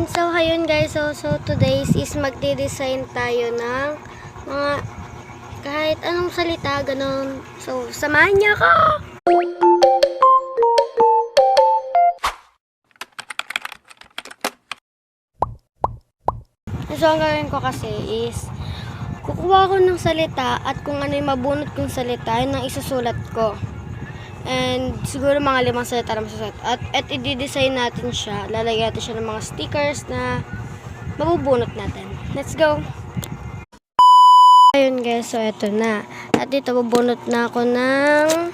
And so, ayun guys, so today's is magde-design tayo ng mga kahit anong salita, ganun. So, samahan niyo ako! So, ang gawin ko kasi is kukuha ko ng salita at kung ano yung mabunot kong salita, yun ang isusulat ko. And siguro mga 5 salita na masusulat. At i-design natin siya. Lalagyan natin siya ng mga stickers na mabubunot natin. Let's go! Ayun guys, so eto na. At dito bubunot na ako ng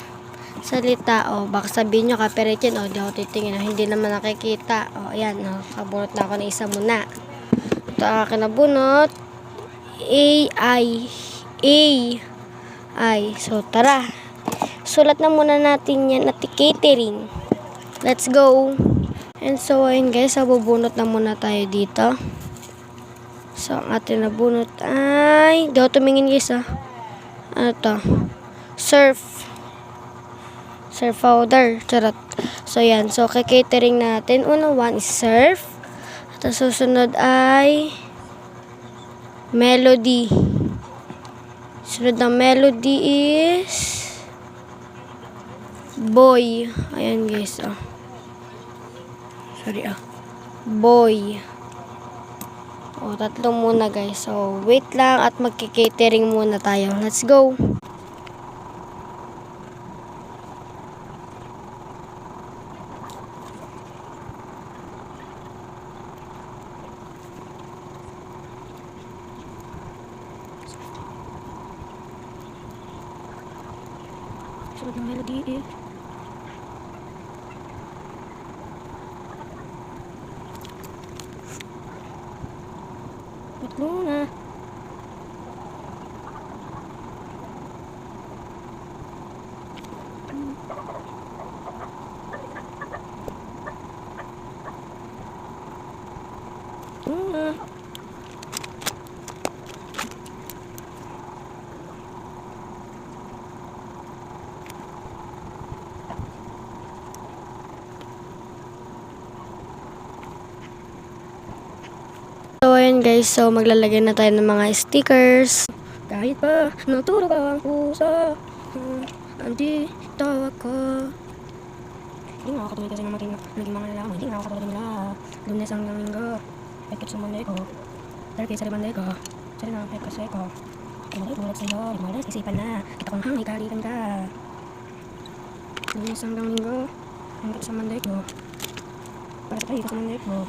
salita. O, baka sabihin nyo copyright yun. O, di ako titingin. O, hindi naman nakikita. O, ayan. O, kabunot na ako ng isa muna. Ito ang akin nabunot. A-I. So, tara. Sulat na muna natin yan at catering. Let's go. And so, ayun guys. So, bubunot na muna tayo dito. So, ang ating nabunot ay... Di ako tumingin guys Ano to? Surf powder. Charot. So, yan. So, catering natin. Una, 1 is surf. At susunod ay... melody. Sunod na melody is... boy. Ayan guys, Sorry, boy. O, 3 muna guys. So, wait lang at magki-catering muna tayo. Let's go. Sunod ng melody Wait muna. So, ayan guys. So, maglalagay na tayo ng mga stickers. Kahit pa natulog ang puso, andito ako. Hindi nga ako katulad kasi ng naging mga lalaki. Hindi nga ako katulad nila. Lunes hanggang Linggo. Pekit sa Monday ko. Thursday sa Monday ko. Sorry na, pekit kasi ko. Kung matutulog sa'yo, lumalas, isipan na. Kita ko hanggang ikalikan ka. Lunes hanggang Linggo. Hanggang sa Monday ko. Para sa kayo sa Monday ko.